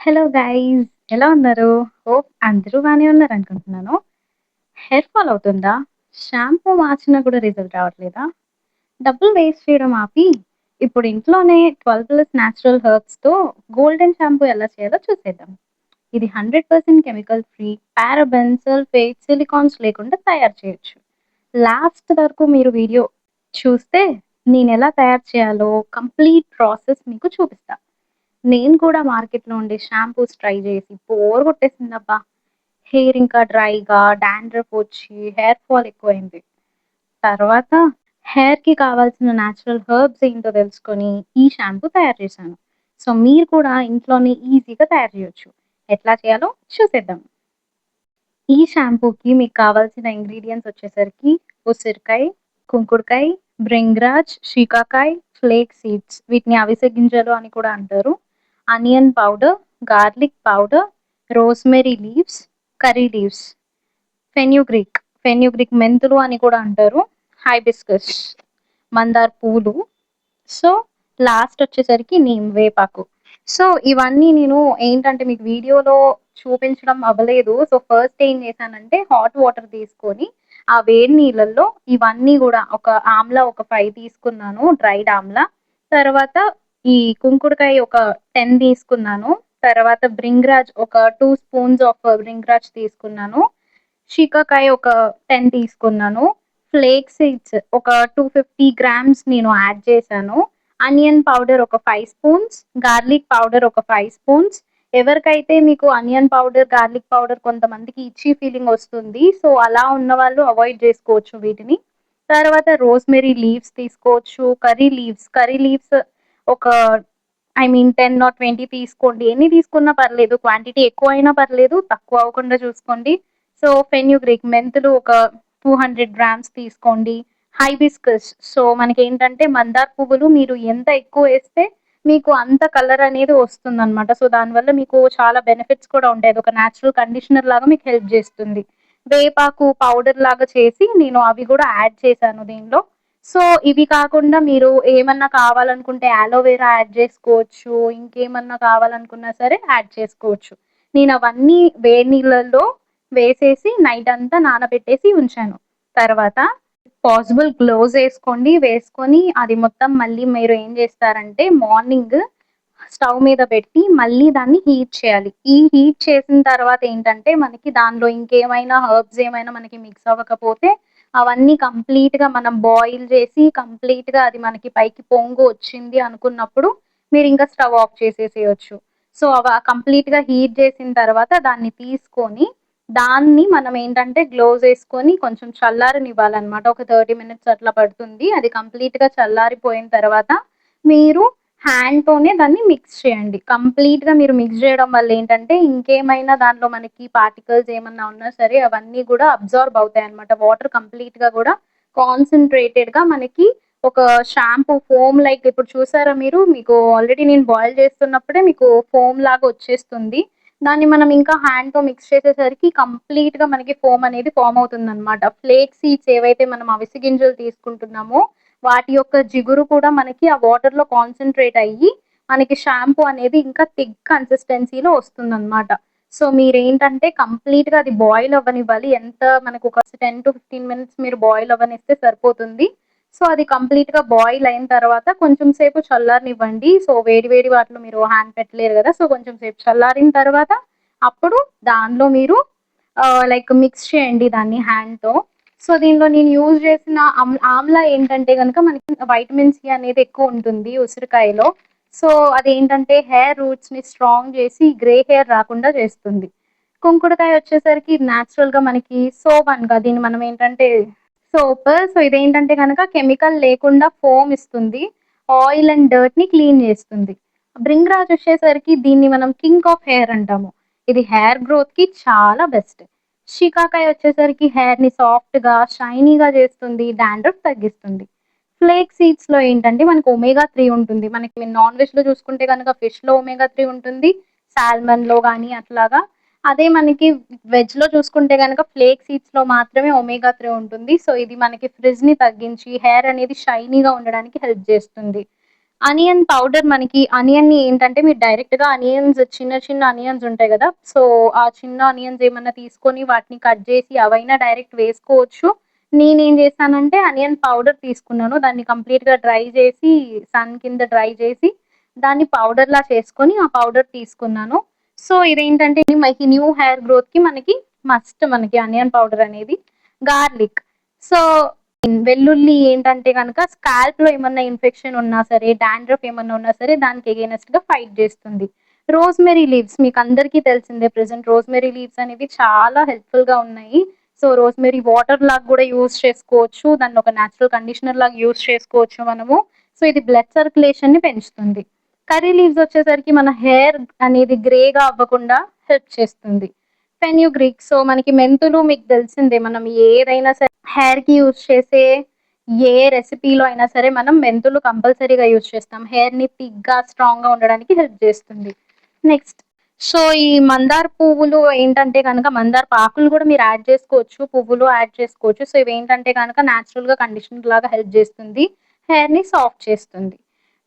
Hello guys, ఎలా ఉన్నారు? Hope అందరూ బానే ఉన్నారనుకుంటున్నాను. హెయిర్ ఫాల్ అవుతుందా? షాంపూ మార్చినా కూడా రిజల్ట్ రావట్లేదా? డబ్బులు వేస్ట్ చేయడం ఆపి, ఇప్పుడు ఇంట్లోనే 12+ న్యాచురల్ హెర్బ్స్‌తో గోల్డెన్ షాంపూ ఎలా చేయాలో చూసేద్దాం. ఇది 100% chemical free, parabens, sulphates, silicones లేకుండా తయారు చేయొచ్చు. లాస్ట్ వరకు మీరు వీడియో చూస్తే నేనెలా తయారు చేయాలో కంప్లీట్ ప్రాసెస్ మీకు చూపిస్తా. నేను కూడా మార్కెట్‌లో ఉండే షాంపూస్ ట్రై చేసి బోర్ కొట్టేసిందబ్బా! హెయిర్ ఇంకా డ్రైగా, డాండ్రఫ్ వచ్చి హెయిర్ ఫాల్ ఎక్కువైంది. తర్వాత హెయిర్‌కి కావాల్సిన న్యాచురల్ హెర్బ్స్ ఏంటో తెలుసుకొని ఈ షాంపూ తయారు చేశాను. సో, మీరు కూడా ఇంట్లోనే ఈజీగా తయారు చేయొచ్చు. ఎట్లా చేయాలో చూసేద్దాం. ఈ షాంపూకి మీకు కావాల్సిన ఇంగ్రీడియెంట్స్ వచ్చేసరికి ఉసిరికాయ, కుంకుడుకాయ, భృంగ్రాజ్, షికాకాయ్, ఫ్లేక్ సీడ్స్ వీటిని అవిసె గింజలు అని కూడా అంటారు. Onion powder, garlic powder, rosemary leaves, curry leaves, fenugreek మెంతులు అని కూడా అంటారు. హైబిస్కస్, మందార పూలు. సో, లాస్టొచ్చేసరికి వేపాకు. సో, ఇవన్నీ నేను ఏంటంటే మీకు వీడియోలో చూపించడం అవ్వలేదు. సో, ఫస్ట్ ఏం చేశానంటే హాట్ వాటర్ తీసుకొని, ఆ వేడి నీళ్ళల్లో ఇవన్నీ గూడా ఒక 5 తీసుకున్నాను డ్రైడ్ ఆమ్లా. తర్వాత ఈ కుంకుడుకాయ ఒక 10 తీసుకున్నాను. తర్వాత భృంగ్రాజ్ ఒక 2 స్పూన్స్ ఆఫ్ భృంగ్రాజ్ తీసుకున్నాను. షికాకాయ ఒక 10 తీసుకున్నాను. ఫ్లేక్ సీడ్స్ ఒక 250 గ్రామ్స్ నేను యాడ్ చేశాను. ఆనియన్ పౌడర్ ఒక 5 స్పూన్స్, గార్లిక్ పౌడర్ ఒక 5 స్పూన్స్. ఎవరికైతే మీకు ఆనియన్ పౌడర్, గార్లిక్ పౌడర్ కొంతమందికి ఇచ్చీ ఫీలింగ్ వస్తుంది. సో, అలా ఉన్నవాళ్ళు అవాయిడ్ చేసుకోవచ్చు వీటిని. తర్వాత రోస్‌మెరీ లీవ్స్ తీసుకోవచ్చు. కర్రీ లీవ్స్ ఒక 10 ఆర్ 20 తీసుకోండి. ఎన్ని తీసుకున్నా పర్లేదు. క్వాంటిటీ ఎక్కువైనా పర్లేదు. తక్కువ అవ్వకుండా చూసుకోండి. సో, ఫెన్యుగ్రీక్ మెంతులు ఒక 200 గ్రామ్స్ తీసుకోండి. హైబిస్కస్ మనకేంటంటే మందార పువ్వులు మీరు ఎంత ఎక్కువేస్తే మీకు అంత కలర్ అనేది వస్తుందనమాట. సో, దానివల్ల మీకు చాలా బెనిఫిట్స్ కూడా ఉంటాయి. అదొక నేచురల్ కండిషనర్ లాగా మీకు హెల్ప్ జేస్తుంది. వేపాకు పౌడర్ లాగా చేసి నేను అవి గూడా యాడ్ చేశాను దీనిలో. సో, ఇవి కాకుండా మీరు ఏమన్నా కావాలనుకుంటే యాలోవెరా యాడ్ జేసుకోవచ్చు. ఇంకేమన్నా కావాలనుకున్నా సరే యాడ్ చేసుకోవచ్చు. నేనవన్నీ వేడి నీళ్ళల్లో వేసేసి నైటంతా నానబెట్టేసి ఉంచాను. తర్వాత పాసిబుల్ గ్లోవ్స్ ఏసుకోండి. వేసుకొని అది మొత్తం మళ్ళీ మీరు ఏం జేస్తారంటే మార్నింగ్ స్టవ్ మీద పెట్టి మళ్ళీ దాన్ని హీట్ చేయాలి. ఈ హీట్ చేసిన తర్వాత ఏంటంటే మనకి దానిలో ఇంకేమైనా హెర్బ్స్ ఏమైనా మనకి మిక్స్ అవ్వకపోతే అవన్నీ కంప్లీట్‌గా మనం బాయిల్ చేసి కంప్లీట్‌గా అది మనకి పైకి పొంగు వచ్చింది అనుకున్నప్పుడు మీరింకా స్టవ్ ఆఫ్ చేసేసేయొచ్చు. సో, కంప్లీట్‌గా హీట్ చేసిన తర్వాత దాన్ని తీసుకొని దాన్ని మనమేంటంటే గ్లోవ్స్ ఏసుకొని కొంచెం చల్లారనివ్వాలనమాట. ఒక 30 మినిట్స్ అట్లా పడుతుంది. అది కంప్లీట్‌గా చల్లారిపోయిన తర్వాత మీరు హ్యాండ్‌తోనే దాన్ని మిక్స్ చేయండి. కంప్లీట్‌గా మీరు మిక్స్ జేయడం వల్ల ఏంటంటే ఇంకేమైనా దానిలో మనకి పార్టికల్స్ ఏమన్నా ఉన్నా సరే అవన్నీ గూడా అబ్జార్బ్ అవుతాయన్నమాట. వాటర్ కంప్లీట్‌గా గూడా కాన్సంట్రేటెడ్‌గా మనకి ఒక షాంపూ ఫోమ్ లైక్ ఇప్పుడు చూసారా మీరు? మీకు ఆల్రెడీ నేను బాయిల్ చేస్తున్నప్పుడే మీకు ఫోమ్ లాగా వచ్చేస్తుంది. దాన్ని మనం ఇంకా హ్యాండ్‌తో మిక్స్ చేసేసరికి కంప్లీట్‌గా మనకి ఫోమ్ అనేది ఫార్మ్ అవుతుందనమాట. ఫ్లేక్ సీడ్స్ ఏవైతే మనం అవిసె గింజలు తీసుకుంటున్నామో, వాటి యొక్క జిగురు కూడా మనకి ఆ వాటర్‌లో కాన్సంట్రేట్ అయ్యి, మనకి షాంపూ అనేది ఇంకా థిక్ కన్సిస్టెన్సీలో వస్తుందనమాట. సో, మీరేంటంటే కంప్లీట్‌గా అది బాయిల్ అవ్వనివ్వాలి. ఎంత మనకొక 10-15 మినిట్స్ మీరు బాయిల్ అవ్వనిస్తే సరిపోతుంది. సో, అది కంప్లీట్‌గా బాయిల్ అయిన తర్వాత కొంచెం సేపు చల్లారనివ్వండి. సో, వేడి వేడి వాటిలో మీరు హ్యాండ్ పెట్టలేరు గదా! సో, కొంచెం సేపు చల్లారిన తర్వాత అప్పుడు దానిలో మీరు లైక్ మిక్స్ చేయండి దాన్ని హ్యాండ్‌తో. సో, దీనిలో నేను యూజ్ చేసిన ఆమ్లా ఏంటంటే గనక మనకి వైటమిన్ సి అనేది ఎక్కువుంటుంది ఉసిరికాయలో. సో, అదేంటంటే హెయిర్ రూట్స్‌ని స్ట్రాంగ్ చేసి గ్రే హెయిర్ రాకుండా చేస్తుంది. కుంకుడుకాయ వచ్చేసరికి నేచురల్‌గా మనకి సోప్ దీన్ని మనం ఏంటంటే సో, ఇదేంటంటే గనక కెమికల్ లేకుండా ఫోమ్ ఇస్తుంది. ఆయిల్ అండ్ డర్ట్‌ని క్లీన్ చేస్తుంది. భృంగ్రాజ్ వచ్చేసరికి దీన్ని మనం కింగ్ ఆఫ్ హెయిర్ అంటాము. ఇది హెయిర్ గ్రోత్‌కి చాలా బెస్ట్. షికాకాయ వచ్చేసరికి హెయిర్‌ని సాఫ్ట్‌గా, షైనీగా చేస్తుంది. డాండ్రఫ్ తగ్గిస్తుంది. ఫ్లేక్ సీడ్స్‌లో ఏంటంటే మనకు ఒమేగా 3 ఉంటుంది. మనకి నాన్ వెజ్‌లో చూసుకుంటే గనక ఫిష్‌లో ఒమేగా 3 ఉంటుంది. సాల్మన్‌లో గాని అట్లాగా. అదే మనకి వెజ్‌లో చూసుకుంటే గనక ఫ్లేక్ సీడ్స్‌లో మాత్రమే ఒమేగా 3 ఉంటుంది. సో, ఇది మనకి ఫ్రిజ్‌ని తగ్గించి హెయిర్ అనేది షైనీగా ఉండడానికి హెల్ప్ జేస్తుంది. అనియన్ పౌడర్ మనకి అనియన్‌ని ఏంటంటే మీరు డైరెక్ట్‌గా అనియన్స్ చిన్న చిన్న అనియన్స్ ఉంటాయి గదా! సో, ఆ చిన్న అనియన్స్ ఏమన్నా తీసుకొని వాటిని కట్ జేసి అవైనా డైరెక్ట్ వేసుకోవచ్చు. నేనేం జేశానంటే అనియన్ పౌడర్ తీసుకున్నాను. దాన్ని కంప్లీట్‌గా డ్రై జేసి సన్ కింద డ్రై జేసి దాన్ని పౌడర్‌లా చేసుకొని ఆ పౌడర్ తీసుకున్నాను. సో, ఇదేంటంటే మనకి న్యూ హెయిర్ గ్రోత్‌కి మనకి మస్ట్ మనకి అనియన్ పౌడర్ అనేది. గార్లిక్. సో వెల్లుల్లి ఏంటంటే గనక స్కాల్ప్‌లో ఏమన్నా ఇన్ఫెక్షన్ ఉన్నా సరే, డాండ్రఫ్ ఏమన్నా ఉన్నా సరే దానికి ఎగైనెస్ట్‌గా ఫైట్ జేస్తుంది. రోజ్‌మెరీ లీవ్స్ మీకందరికీ తెలిసిందే ప్రెజెంట్ రోజ్‌మెరీ లీవ్స్ అనేవి చాలా హెల్ప్‌ఫుల్‌గా ఉన్నాయి. సో, రోజ్‌మెరీ వాటర్ లాగా గూడా యూజ్ చేసుకోవచ్చు. దాన్నొక నేచురల్ కండిషనర్ లాగా యూజ్ చేసుకోవచ్చు మనము. సో, ఇది బ్లడ్ సర్క్యులేషన్‌ని పెంచుతుంది. కర్రీ లీవ్స్ వచ్చేసరికి మన హెయిర్ అనేది గ్రేగా అవ్వకుండా హెల్ప్ చేస్తుంది. ఫెన్యుగ్రీక్ సో, మనకి మెంతులు మీకు తెలిసిందే మనం ఏదైనా సరే హెయిర్‌కి యూజ్ చేసే ఏ రెసిపీలో అయినా సరే మనం మెంతులు కంపల్సరీగా యూజ్ చేస్తాం. హెయిర్‌ని థిక్‌గా, స్ట్రాంగ్‌గా ఉండడానికి హెల్ప్ చేస్తుంది. నెక్స్ట్ సో, ఈ మందార పువ్వులు ఏంటంటే గనక మందారపు ఆకులు గూడా మీరు యాడ్ చేసుకోవచ్చు. పువ్వులు యాడ్ చేసుకోవచ్చు. సో, ఇవేంటంటే గనక నేచురల్‌గా కండిషనర్ లాగా హెల్ప్ జేస్తుంది. హెయిర్‌ని సాఫ్ట్ చేస్తుంది.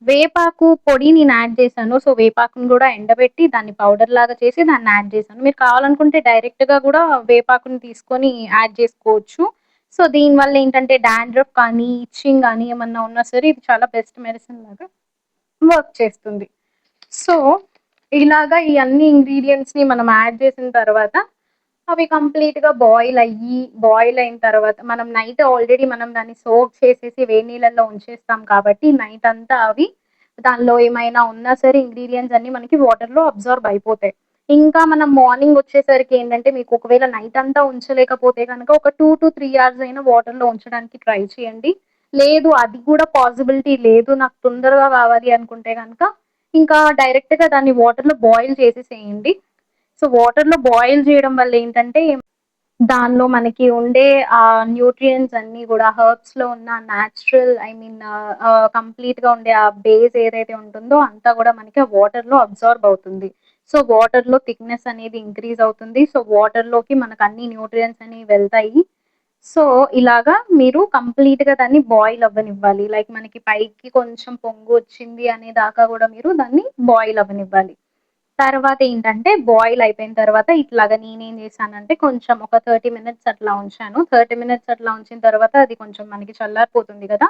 వేపాకు పొడి నేను యాడ్ చేశాను. సో, వేపాకుని గూడా ఎండబెట్టి దాన్ని పౌడర్ లాగా చేసి దాన్ని యాడ్ చేశాను. మీరు కావాలనుకుంటే డైరెక్ట్‌గా గూడా వేపాకుని తీసుకొని యాడ్ చేసుకోవచ్చు. సో, దీనివల్ల ఏంటంటే డాండ్రఫ్ కానీ, ఇచ్చింగ్ గానీ ఏమన్నా ఉన్నా సరే ఇది చాలా బెస్ట్ మెడిసిన్ లాగా వర్క్ చేస్తుంది. సో, ఇలాగా ఈ అన్ని ఇంగ్రీడియెంట్స్‌ని మనం యాడ్ చేసిన తర్వాత అవి కంప్లీట్‌గా బాయిల్ అయిన తర్వాత మనం నైట్ ఆల్రెడీ మనం దాన్ని సోక్ చేసేసి వేడి నీళ్ళల్లో ఉంచేస్తాం కాబట్టి నైట్ అంతా అవి దానిలో ఏమైనా ఉన్నా సరే ఇంగ్రీడియెంట్స్ అన్నీ మనకి వాటర్‌లో అబ్జార్బ్ అయిపోతాయి. ఇంకా మనం మార్నింగ్ వచ్చేసరికి ఏంటంటే మీకు ఒకవేళ నైట్ అంతా ఉంచలేకపోతే గనక ఒక 2-3 అవర్స్ అయినా వాటర్‌లో ఉంచడానికి ట్రై చేయండి. లేదు అది కూడా పాసిబిలిటీ లేదు నాకు తొందరగా కావాలి అనుకుంటే గనక ఇంకా డైరెక్ట్‌గా దాన్ని వాటర్‌లో బాయిల్ చేసేసేయండి. సో, వాటర్‌లో బాయిల్ జేయడం వల్ల ఏంటంటే, దానిలో మనకి ఉండే న్యూట్రియంట్స్ అన్నీ గూడా హెర్బ్స్‌లో ఉన్న నేచురల్ ఐ మీన్ కంప్లీట్‌గా ఉండే ఆ బేస్ ఏదైతే ఉంటుందో అంతా గూడా మనకి ఆ వాటర్‌లో అబ్జార్బ్ అవుతుంది. సో, వాటర్‌లో థిక్‌నెస్ అనేది ఇంక్రీజ్ అవుతుంది. సో, వాటర్‌లోకి మనకు అన్ని న్యూట్రియంట్స్ అనేవి వెళ్తాయి. సో, ఇలాగా మీరు కంప్లీట్‌గా దాన్ని బాయిల్ అవ్వనివ్వాలి. లైక్ మనకి పైకి కొంచెం పొంగొచ్చింది అనే దాకా గూడా మీరు దాన్ని బాయిల్ అవ్వనివ్వాలి. తర్వాతేంటంటే, బాయిల్ అయిపోయిన తర్వాత ఇట్లాగా నేనేం చేశానంటే, కొంచెం ఒక 30 మినిట్స్ అట్లా ఉంచాను. 30 మినిట్స్ అట్లా ఉంచిన తర్వాత అది కొంచెం మనకి చల్లారిపోతుంది గదా!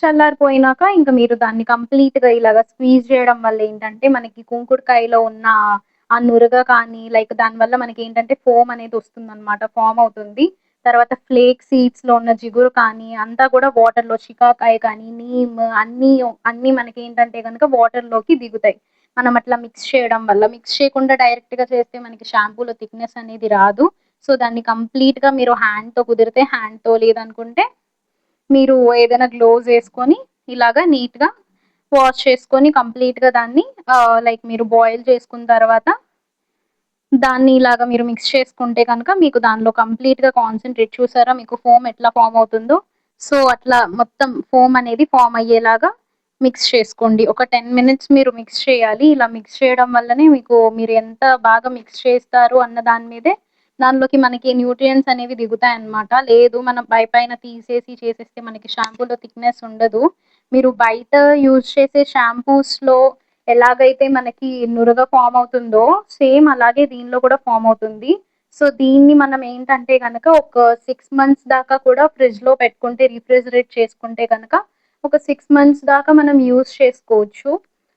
చల్లారిపోయినాక ఇంక మీరు దాన్ని కంప్లీట్‌గా ఇలాగ స్క్వీజ్ చేయడం వల్ల ఏంటంటే, మనకి కుంకుడుకాయలో ఉన్న ఆ నురగ కానీ, లైక్ దానివల్ల మనకేంటంటే ఫోమ్ అనేది వస్తుందనమాట. ఫార్మ్ అవుతుంది. తర్వాత ఫ్లేక్ సీడ్స్‌లో ఉన్న జిగురు కానీ, అంతా కూడా వాటర్‌లో షికాకాయ కానీ, నీమ్ అన్నీ మనకేంటంటే గనక వాటర్‌లోకి దిగుతాయి. మనం అట్లా మిక్స్ చేయడం వల్ల. మిక్స్ చేయకుండా డైరెక్ట్‌గా చేస్తే మనకి షాంపూలో థిక్‌నెస్ అనేది రాదు. సో, దాన్ని కంప్లీట్‌గా మీరు హ్యాండ్‌తో కుదిరితే హ్యాండ్‌తో లేదనుకుంటే మీరు ఏదైనా గ్లోవ్స్ ఏసుకొని ఇలాగా నీట్‌గా వాష్ చేసుకొని కంప్లీట్‌గా దాన్ని లైక్ మీరు బాయిల్ చేసుకున్న తర్వాత దాన్ని ఇలాగా మీరు మిక్స్ చేసుకుంటే గనక మీకు దానిలో కంప్లీట్‌గా కాన్సంట్రేట్ చూసారా మీకు ఫోమ్ ఎట్లా ఫార్మ్ అవుతుందో. సో, అట్లా మొత్తం ఫోమ్ అనేది ఫార్మ్ అయ్యేలాగా మిక్స్ చేసుకోండి. ఒక 10 మినిట్స్ మీరు మిక్స్ చేయాలి. ఇలా మిక్స్ చేయడం వల్లనే మీరు ఎంత బాగా మిక్స్ చేస్తారు అన్న దాని మీదే దానిలోకి మనకి న్యూట్రియంట్స్ అనేవి దిగుతాయన్నమాట. లేదు మనం పైపైన తీసేసి చేసేస్తే మనకి షాంపూలో థిక్‌నెస్ ఉండదు. మీరు బయట యూజ్ చేసే షాంపూస్‌లో ఎలాగైతే మనకి నురగ ఫార్మ్ అవుతుందో, సేమ్ అలాగే దీనిలో కూడా ఫార్మ్ అవుతుంది. సో, దీన్ని మనం ఏంటంటే గనక ఒక 6 మంత్స్ దాకా కూడా ఫ్రిడ్జ్‌లో పెట్టుకుంటే రిఫ్రిజిరేట్ చేసుకుంటే గనక ఒక 6 మంత్స్ దాకా మనం యూజ్ చేసుకోవచ్చు.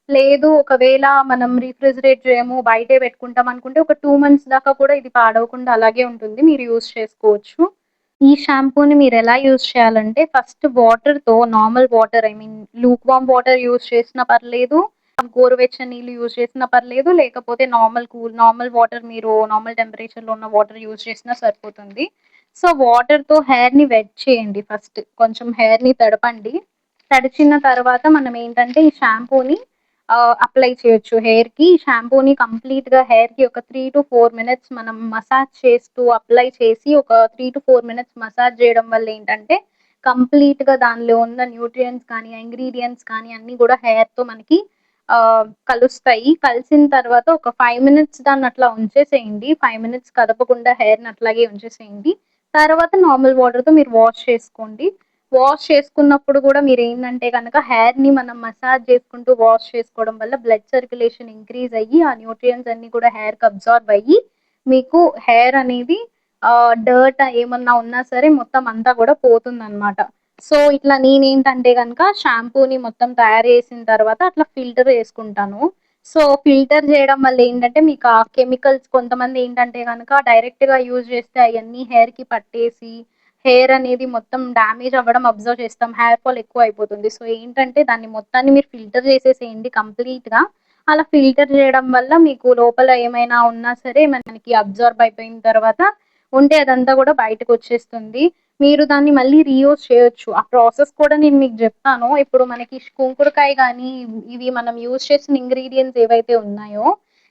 లేదు ఒకవేళ మనం రిఫ్రిజిరేట్ చేయము, బయటే పెట్టుకుంటాం అనుకుంటే ఒక 2 మంత్స్ దాకా కూడా ఇది పాడవకుండా అలాగే ఉంటుంది. మీరు యూజ్ చేసుకోవచ్చు. ఈ షాంపూని మీరెలా యూజ్ చేయాలంటే, ఫస్ట్ వాటర్‌తో normal water I mean lukewarm water use చేసినా పర్లేదు, గోరువెచ్చని నీళ్ళు యూజ్ చేసినా పర్లేదు, లేకపోతే నార్మల్ వాటర్ మీరు నార్మల్ టెంపరేచర్‌లో ఉన్న వాటర్ యూజ్ చేసినా సరిపోతుంది. సో, వాటర్‌తో హెయిర్‌ని వెట్ చేయండి ఫస్ట్. కొంచెం హెయిర్‌ని తడపండి. తడిచిన తర్వాత మనమేంటంటే, ఈ షాంపూని అప్లై చేయొచ్చు హెయిర్‌కి. షాంపూని కంప్లీట్‌గా హెయిర్‌కి ఒక 3-4 మినిట్స్ మనం మసాజ్ చేస్తూ అప్లై చేసి ఒక 3-4 మినిట్స్ మసాజ్ జేయడం వల్లేంటంటే, కంప్లీట్‌గా దానిలో ఉన్న న్యూట్రియంట్స్ కానీ, ఇంగ్రీడియెంట్స్ కానీ అన్నీ గూడా హెయిర్‌తో మనకి కలుస్తాయి. కలిసిన తర్వాత ఒక 5 మినిట్స్ దాన్నట్లా ఉంచేసేయండి. 5 మినిట్స్ కదపకుండా హెయిర్‌ని అట్లాగే ఉంచేసేయండి. తర్వాత నార్మల్ వాటర్‌తో మీరు వాష్ చేసుకోండి. వాష్ చేసుకున్నప్పుడు గూడా మీరేంటంటే గనక హెయిర్‌ని మనం మసాజ్ చేసుకుంటూ వాష్ చేసుకోవడం వల్ల బ్లడ్ సర్క్యులేషన్ ఇంక్రీజ్ అయ్యి, ఆ న్యూట్రియంట్స్ అన్నీ కూడా హెయిర్‌కి అబ్జార్బ్ అయ్యి, మీకు హెయిర్ అనేది డర్ట్ ఏమన్నా ఉన్నా సరే మొత్తం అంతా గూడా పోతుందనమాట. సో, ఇట్లా నేనేంటంటే గనక షాంపూని మొత్తం తయారు చేసిన తర్వాత అట్లా ఫిల్టర్ చేసుకుంటాను. సో, ఫిల్టర్ జేయడం వల్ల ఏంటంటే మీకు ఆ కెమికల్స్ కొంతమందేంటంటే గనక డైరెక్ట్‌గా యూజ్ చేస్తే అయన్నీ హెయిర్‌కి పట్టేసి హెయిర్ అనేది మొత్తం డ్యామేజ్ అవ్వడం అబ్జర్వ్ చేస్తాం. హెయిర్ ఫాల్ ఎక్కువైపోతుంది. సో, ఏంటంటే దాన్ని మొత్తాన్ని మీరు ఫిల్టర్ చేసేసేయండి కంప్లీట్‌గా. అలా ఫిల్టర్ చేయడం వల్ల మీకు లోపల ఏమైనా ఉన్నా సరే మనకి అబ్జార్బ్ అయిపోయిన తర్వాత ఉంటే అదంతా కూడా బయటకొచ్చేస్తుంది. మీరు దాన్ని మళ్ళీ రీయూజ్ చేయొచ్చు. ఆ ప్రాసెస్ కూడా నేను మీకు జెప్తాను. ఇప్పుడు మనకి కుంకుడుకాయ గానీ, ఇవి మనం యూజ్ చేసిన ఇంగ్రీడియెంట్స్ ఏవైతే ఉన్నాయో,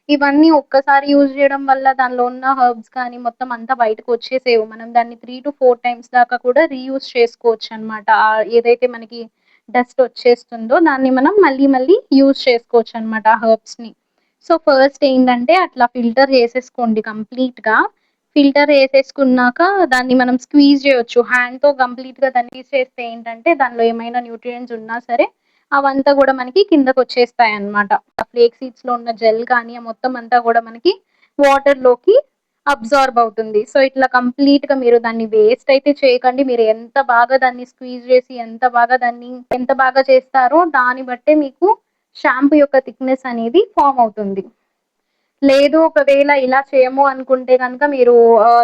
ఇవన్నీ ఒక్కసారి యూజ్ జేయడం వల్ల దానిలో ఉన్న హెర్బ్స్ కానీ మొత్తం అంతా బయటకొచ్చేసేవు. మనం దాన్ని 3-4 టైమ్స్ దాకా కూడా రీయూజ్ చేసుకోవచ్చనమాట. ఏదైతే మనకి డస్ట్ వచ్చేస్తుందో దాన్ని మనం మళ్ళీ మళ్ళీ యూజ్ చేసుకోవచ్చనమాట ఆ హెర్బ్స్‌ని. సో, ఫస్ట్ ఏంటంటే అట్లా ఫిల్టర్ చేసేసుకోండి కంప్లీట్‌గా. ఫిల్టర్ చేసేసుకున్నాక దాన్ని మనం స్క్వీజ్ చేయొచ్చు. హ్యాండ్‌తో కంప్లీట్‌గా దాన్ని తీసేస్తే ఏంటంటే దానిలో ఏమైనా న్యూట్రియంట్స్ ఉన్నా సరే అవంతా గూడా మనకి కిందకొచ్చేస్తాయన్నమాట. ఆ ఫ్లేక్ సీడ్స్‌లో ఉన్న జెల్ కానీ ఆ మొత్తం అంతా గూడా మనకి వాటర్‌లోకి అబ్జార్బ్ అవుతుంది. సో, ఇట్లా కంప్లీట్‌గా మీరు దాన్ని వేస్ట్ అయితే చేయకండి. మీరు ఎంత బాగా దాన్ని స్క్వీజ్ చేసి ఎంత బాగా చేస్తారో దాన్ని బట్టే మీకు షాంపూ యొక్క థిక్‌నెస్ అనేది ఫార్మ్ అవుతుంది. లేదు ఒకవేళ ఇలా చేయము అనుకుంటే గనక మీరు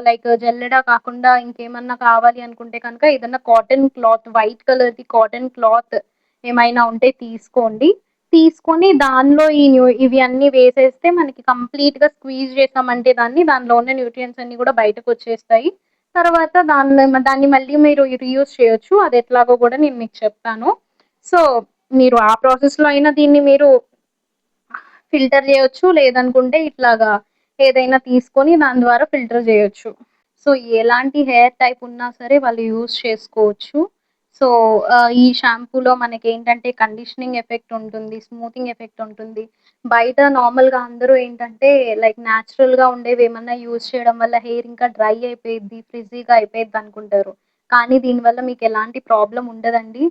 లైక్ జల్లెడ కాకుండా ఇంకేమన్నా కావాలి అనుకుంటే కనుక ఏదన్నా కాటన్ క్లాత్ వైట్ కలర్‌ది కాటన్ క్లాత్ ఏమైనా ఉంటే తీసుకోండి. తీసుకొని దానిలో ఇవి అన్నీ వేసేస్తే మనకి కంప్లీట్‌గా స్క్వీజ్ చేసామంటే దానిలో ఉన్న న్యూట్రియంట్స్ అన్నీ కూడా బయటకొచ్చేస్తాయి. తర్వాత దాన్ని మళ్ళీ మీరు రీయూజ్ చేయొచ్చు. అదెట్లాగో గూడా నేను మీకు చెప్తాను. సో, మీరు ఆ ప్రాసెస్‌లో అయినా దీన్ని మీరు ఫిల్టర్ జేయొచ్చు. లేదనుకుంటే ఇట్లాగా ఏదైనా తీసుకొని దాని ద్వారా ఫిల్టర్ జేయొచ్చు. సో, ఎలాంటి హెయిర్ టైప్ ఉన్నా సరే వాళ్ళు యూజ్ చేసుకోవచ్చు. సో, ఈ షాంపూలో మనకేంటంటే కండిషనింగ్ ఎఫెక్ట్ ఉంటుంది. స్మూతింగ్ ఎఫెక్ట్ ఉంటుంది. బయట నార్మల్‌గా అందరూ ఏంటంటే లైక్ నేచురల్‌గా ఉండేవేమన్నా యూజ్ చేయడం వల్ల హెయిర్ ఇంకా డ్రై అయిపోయిద్ది, ఫ్రిజ్జీగా అయిపోయిద్దనుకుంటారు. కానీ దీనివల్ల మీకెలాంటి ప్రాబ్లమ్ ఉండదండి.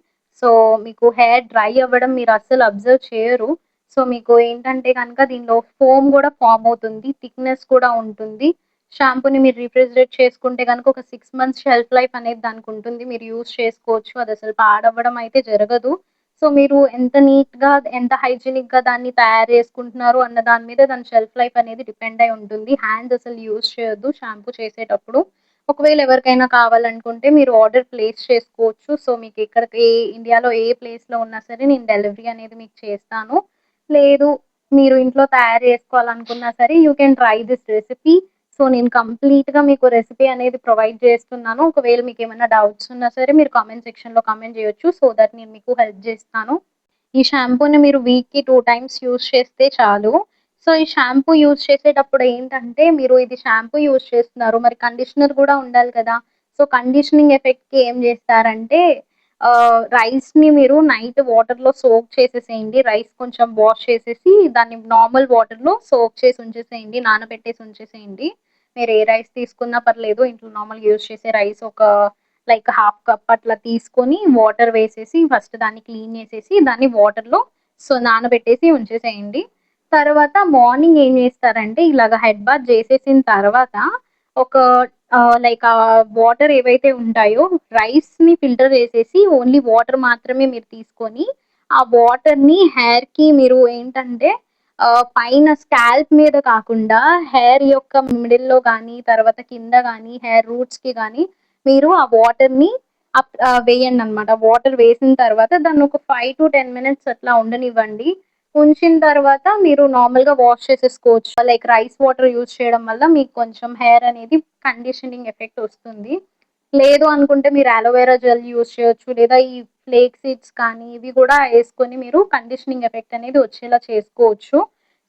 సో, మీకు హెయిర్ డ్రై అవ్వడం మీరస్సలు అబ్జర్వ్ చేయరు. సో, మీకు ఏంటంటే గనక దీనిలో ఫోమ్ గూడా ఫార్మ్ అవుతుంది. థిక్‌నెస్ కూడా ఉంటుంది. షాంపూని మీరు రిఫ్రిజిరేట్ చేసుకుంటే గనుక ఒక 6 మంత్స్ షెల్ఫ్ లైఫ్ అనేది దానికుంటుంది. మీరు యూజ్ చేసుకోవచ్చు. అదసలు పాడవ్వడం అయితే జరగదు. సో, మీరు ఎంత నీట్‌గా, ఎంత హైజీనిక్‌గా దాన్ని తయారు చేసుకుంటున్నారు అన్న దాని మీద దాని షెల్ఫ్ లైఫ్ అనేది డిపెండ్ అయి ఉంటుంది. హ్యాండ్స్ అసలు యూజ్ చేయొద్దు షాంపూ చేసేటప్పుడు. ఒకవేళ ఎవరికైనా కావాలనుకుంటే మీరు ఆర్డర్ ప్లేస్ చేసుకోవచ్చు. సో, మీకెక్కడ ఇండియాలో ఏ ప్లేస్‌లో ఉన్నా సరే నేను డెలివరీ అనేది మీకు చేస్తాను. లేదు మీరు ఇంట్లో తయారు చేసుకోవాలనుకున్నా సరే you can try this recipe. So, నేను కంప్లీట్‌గా మీకు రెసిపీ అనేది ప్రొవైడ్ చేస్తున్నాను. ఒకవేళ మీకేమన్నా డౌట్స్ ఉన్నా సరే మీరు కామెంట్ సెక్షన్‌లో కామెంట్ చేయొచ్చు. సో థట్ నేను మీకు హెల్ప్ చేస్తాను. ఈ షాంపూని మీరు వీక్‌కి 2 టైమ్స్ యూజ్ చేస్తే చాలు. సో, ఈ షాంపూ యూజ్ చేసేటప్పుడు ఏంటంటే, మీరు ఇది షాంపూ యూజ్ చేస్తున్నారు. మరి కండిషనర్ గూడా ఉండాలి కదా! సో, కండిషనింగ్ ఎఫెక్ట్‌కి ఏం చేస్తారంటే, రైస్‌ని మీరు నైట్ వాటర్‌లో సోక్ చేసేసేయండి. రైస్ కొంచెం వాష్ చేసేసి, దాన్ని నార్మల్ వాటర్‌లో సోక్ చేసి ఉంచేసేయండి. నానబెట్టేసి ఉంచేసేయండి. మీరు ఏ రైస్ తీసుకున్నా పర్లేదు. ఇంట్లో నార్మల్‌గా యూజ్ చేసే రైస్ ఒక లైక్ హాఫ్ కప్ అట్లా తీసుకొని వాటర్ వేసేసి ఫస్ట్ దాన్ని క్లీన్ చేసేసి దాన్ని వాటర్‌లో నానబెట్టేసి ఉంచేసేయండి. తర్వాత మార్నింగ్ ఏం చేస్తారంటే ఇలాగ హెడ్ బాత్ చేసేసిన తర్వాత ఒక లైక్ వాటర్ ఏవైతే ఉంటాయో రైస్‌ని ఫిల్టర్ చేసేసి ఓన్లీ వాటర్ మాత్రమే మీరు తీసుకొని, ఆ వాటర్‌ని హెయిర్‌కి మీరు ఏంటంటే పైన స్కాల్ప్ మీద కాకుండా హెయిర్ యొక్క మిడిల్‌లో గానీ, తర్వాత కింద గానీ, హెయిర్ రూట్స్‌కి గానీ మీరు ఆ వాటర్‌ని వేయండనమాట. వాటర్ వేసిన తర్వాత దాన్నొక 5-10 మినిట్స్ అట్లా ఉండనివ్వండి. ఉంచిన తర్వాత మీరు నార్మల్‌గా వాష్ చేసేసుకోవచ్చు. లైక్ రైస్ వాటర్ యూజ్ చేయడం వల్ల మీకు కొంచెం హెయిర్ అనేది కండిషనింగ్ ఎఫెక్ట్ ఒస్తుంది. లేదు అనుకుంటే మీరు అలోవెరా జెల్ యూజ్ చేయొచ్చు. లేదా ఈ ఫ్లేక్ సీడ్స్ కానీ ఇవి గూడా యేసుకొని మీరు కండిషనింగ్ ఎఫెక్ట్ అనేది వచ్చేలా చేసుకోవచ్చు.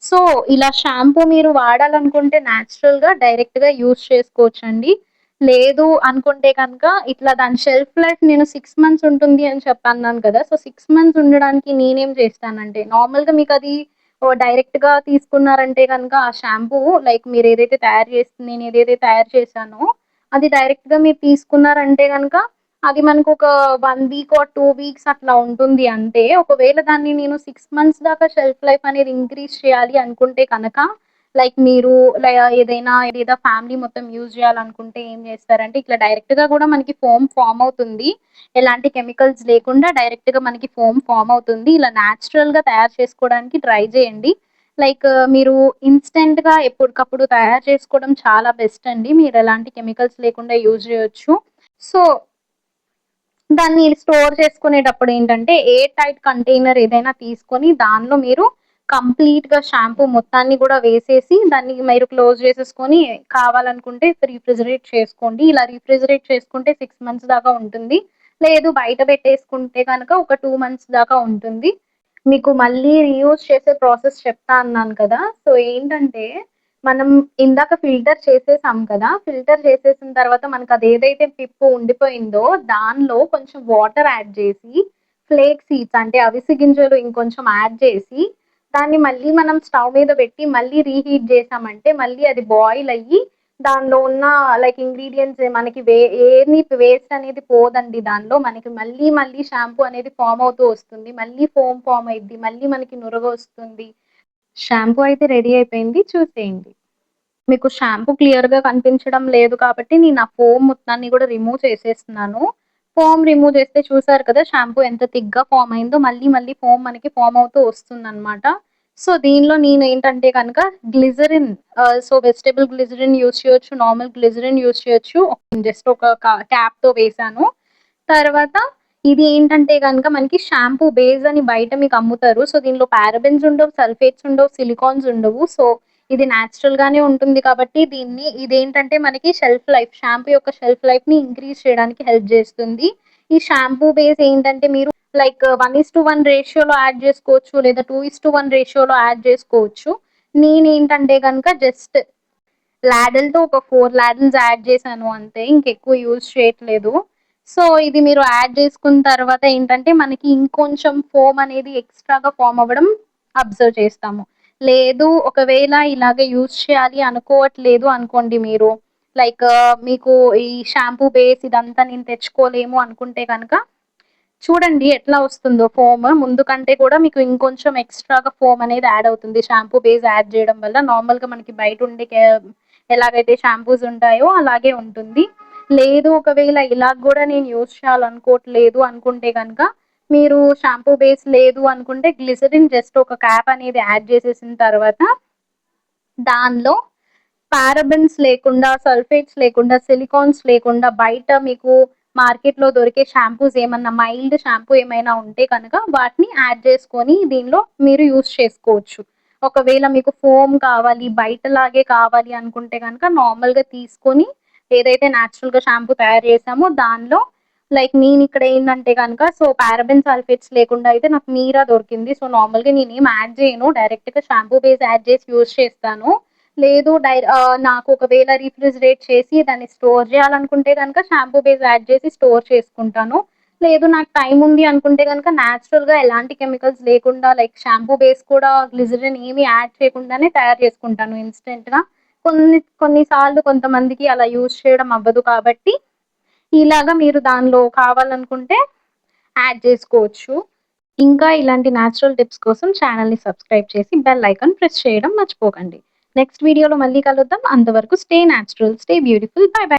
సో, ఇలా షాంపూ మీరు వాడాలనుకుంటే నేచురల్‌గా డైరెక్ట్‌గా యూజ్ చేసుకోవచ్చండి. లేదు అనుకుంటే కనుక ఇట్లా దాని షెల్ఫ్ లైఫ్ నేను 6 మంత్స్ ఉంటుంది అని చెప్పన్నాను కదా! సో, 6 మంత్స్ ఉండడానికి నేనేం చేస్తానంటే నార్మల్‌గా మీకది డైరెక్ట్‌గా తీసుకున్నారంటే గనుక ఆ షాంపూ లైక్ నేనేదైతే తయారు చేశానో అది డైరెక్ట్‌గా మీరు తీసుకున్నారంటే గనక అది మనకొక 1 వీక్ ఆర్ 2 వీక్స్ అట్లా ఉంటుంది అంతే. ఒకవేళ దాన్ని నేను 6 మంత్స్ దాకా షెల్ఫ్ లైఫ్ అనేది ఇంక్రీజ్ చేయాలి అనుకుంటే కనక, లైక్ మీరు ఏదైనా లేదా ఫ్యామిలీ మొత్తం యూజ్ చేయాలనుకుంటే ఏం చేస్తారంటే, ఇట్లా డైరెక్ట్‌గా గూడా మనకి ఫోమ్ ఫార్మ్ అవుతుంది. ఎలాంటి కెమికల్స్ లేకుండా డైరెక్ట్‌గా మనకి ఫోమ్ ఫార్మ్ అవుతుంది. ఇలా నేచురల్‌గా తయారు చేసుకోవడానికి ట్రై చేయండి. లైక్ మీరు ఇన్‌స్టంట్‌గా ఎప్పటికప్పుడు తయారు చేసుకోవడం చాలా బెస్ట్ అండి. మీరెలాంటి కెమికల్స్ లేకుండా యూజ్ చేయొచ్చు. సో దాన్ని స్టోర్ చేసుకునేటప్పుడేంటంటే, ఎయిర్ టైట్ కంటైనర్ ఏదైనా తీసుకొని, దానిలో మీరు కంప్లీట్‌గా షాంపూ మొత్తాన్ని గూడా వేసేసి, దాన్ని మీరు క్లోజ్ చేసేసుకొని, కావాలనుకుంటే రిఫ్రిజిరేట్ చేసుకోండి. ఇలా రిఫ్రిజిరేట్ చేసుకుంటే 6 మంత్స్ దాకా ఉంటుంది. లేదు బయట పెట్టేసుకుంటే గనక ఒక 2 మంత్స్ దాకా ఉంటుంది. మీకు మళ్ళీ రీయూజ్ చేసే ప్రాసెస్ చెప్తా అన్నాను కదా! సో, ఏంటంటే మనం ఇందాక ఫిల్టర్ చేసేసాం కదా! ఫిల్టర్ చేసేసిన తర్వాత మనకదేదైతే పిప్పు ఉండిపోయిందో దానిలో కొంచెం వాటర్ యాడ్ చేసి, ఫ్లేక్ సీడ్స్ అంటే అవిసె గింజలు ఇంకొంచెం యాడ్ చేసి, దాన్ని మళ్ళీ మనం స్టవ్ మీద పెట్టి మళ్ళీ రీహీట్ చేసామంటే మళ్ళీ అది బాయిల్ అయ్యి దానిలో ఉన్న లైక్ ఇంగ్రీడియెంట్స్ మనకి ఏమి వేస్ట్ అనేది పోదండి దానిలో. మనకి మళ్ళీ మళ్ళీ షాంపూ అనేది ఫార్మ్ అవుతూ వస్తుంది. మళ్ళీ ఫోమ్ ఫార్మ్ అయిద్ది. మళ్ళీ మనకి నురగొస్తుంది. షాంపూ అయితే రెడీ అయిపోయింది. చూసేయండి. మీకు షాంపూ క్లియర్‌గా కనిపించడం లేదు కాబట్టి నేను ఆ ఫోమ్ మొత్తాన్ని గూడా రిమూవ్ చేసేస్తున్నాను. ఫోమ్ రిమూవ్ చేస్తే చూసారు కదా! షాంపూ ఎంత థిక్‌గా ఫార్మ్ అయిందో మళ్ళీ మళ్ళీ ఫోమ్ మనకి ఫార్మ్ అవుతూ వస్తుందనమాట. సో, దీనిలో నేనేంటంటే గనక glycerin so, vegetable glycerin use చేయొచ్చు. నార్మల్ గ్లిజరిన్ యూజ్ చేయొచ్చు. జస్ట్ ఒక క్యాప్‌తో వేశాను. తర్వాత ఇది ఏంటంటే గనక మనకి షాంపూ బేస్ అని బయట మీకు అమ్ముతారు. సో, దీనిలో పారాబెన్స్ ఉండవు, సల్ఫేట్స్ ఉండవు, సిలికాన్స్ ఉండవు. సో, ఇది నేచురల్‌గానే ఉంటుంది కాబట్టి ఇదేంటంటే మనకి షాంపూ యొక్క షెల్ఫ్ లైఫ్‌ని ఇంక్రీజ్ చేయడానికి హెల్ప్ జేస్తుంది. ఈ షాంపూ బేస్ ఏంటంటే మీరు లైక్ 1:1 రేషియోలో యాడ్ జేసుకోవచ్చు. లేదా 2:1 రేషియోలో యాడ్ జేసుకోవచ్చు. నేనేంటంటే గనక జస్ట్ లాడెల్‌తో ఒక 4 లాడెల్స్ యాడ్ చేశాను అంతే. ఇంకెక్కువ యూజ్ చేయట్లేదు. సో, ఇది మీరు యాడ్ చేసుకున్న తర్వాత ఏంటంటే, మనకి ఇంకొంచెం ఫోమ్ అనేది ఎక్స్‌ట్రాగా ఫార్మ్ అవ్వడం అబ్జర్వ్ చేస్తాము. లేదు ఒకవేళ ఇలాగ యూజ్ చేయాలి అనుకోవట్లేదు అనుకోండి మీరు. లైక్ మీకు ఈ షాంపూ బేస్ ఇదంతా నేను తెచ్చుకోలేము అనుకుంటే గనక చూడండి ఎట్లా వస్తుందో ఫోమ్. ముందు కంటే కూడా మీకు ఇంకొంచెం ఎక్స్‌ట్రాగా ఫోమ్ అనేది యాడ్ అవుతుంది. షాంపూ బేస్ యాడ్ జేయడం వల్ల. నార్మల్‌గా మనకి బయటుండే ఎలాగైతే షాంపూస్ ఉంటాయో అలాగే ఉంటుంది. లేదు ఒకవేళ ఇలా గూడా నేను యూజ్ చేయాలనుకోవట్లేదు అనుకుంటే గనక, మీరు షాంపూ బేస్ లేదు అనుకుంటే గ్లిసరిన్ జస్ట్ ఒక క్యాప్ అనేది యాడ్ చేసేసిన తర్వాత దానిలో పారాబెన్స్ లేకుండా, సల్ఫేట్స్ లేకుండా, సిలికాన్స్ లేకుండా బయట మీకు మార్కెట్‌లో దొరికే షాంపూస్ ఏమన్నా మైల్డ్ షాంపూ ఏమైనా ఉంటే కనుక వాటిని యాడ్ చేసుకొని దీనిలో మీరు యూజ్ చేసుకోవచ్చు. ఒకవేళ మీకు ఫోమ్ కావాలి, బయటలాగే కావాలి అనుకుంటే గనక నార్మల్‌గా తీసుకొని ఏదైతే నేచురల్‌గా షాంపూ తయారు చేసామో దానిలో లైక్ నేనిక్కడ ఏందంటే గనక సో, పారాబెన్ సల్ఫేట్స్ లేకుండా అయితే నాకు మీరా దొరికింది. సో, నార్మల్‌గా నేనేం యాడ్ చేయను. డైరెక్ట్‌గా షాంపూ బేస్ యాడ్ చేసి యూజ్ చేస్తాను. లేదు నాకు ఒకవేళ రిఫ్రిజిరేట్ చేసి దాన్ని స్టోర్ చేయాలనుకుంటే గనక షాంపూ బేస్ యాడ్ చేసి స్టోర్ చేసుకుంటాను. లేదు నాకు టైమ్ ఉంది అనుకుంటే గనక నేచురల్‌గా ఎలాంటి కెమికల్స్ లేకుండా లైక్ షాంపూ బేస్ కూడా గ్లిజరిన్ ఏమి యాడ్ చేయకుండానే తయారు చేసుకుంటాను ఇన్‌స్టంట్‌గా. కొన్ని సార్లు కొంతమందికి అలా యూజ్ చేయడం అవ్వదు కాబట్టి, ఇలాగ మీరు దానిలో కావాలనుకుంటే యాడ్ చేసుకోవచ్చు. ఇంకా ఇలాంటి నేచురల్ టిప్స్ కోసం ఛానెల్‌ని సబ్స్క్రైబ్ చేసి బెల్ ఐకాన్ ప్రెస్ చేయడం మర్చిపోకండి. నెక్స్ట్ వీడియోలో మళ్ళీ కలుద్దాం. అంతవరకు stay natural, stay beautiful. By by.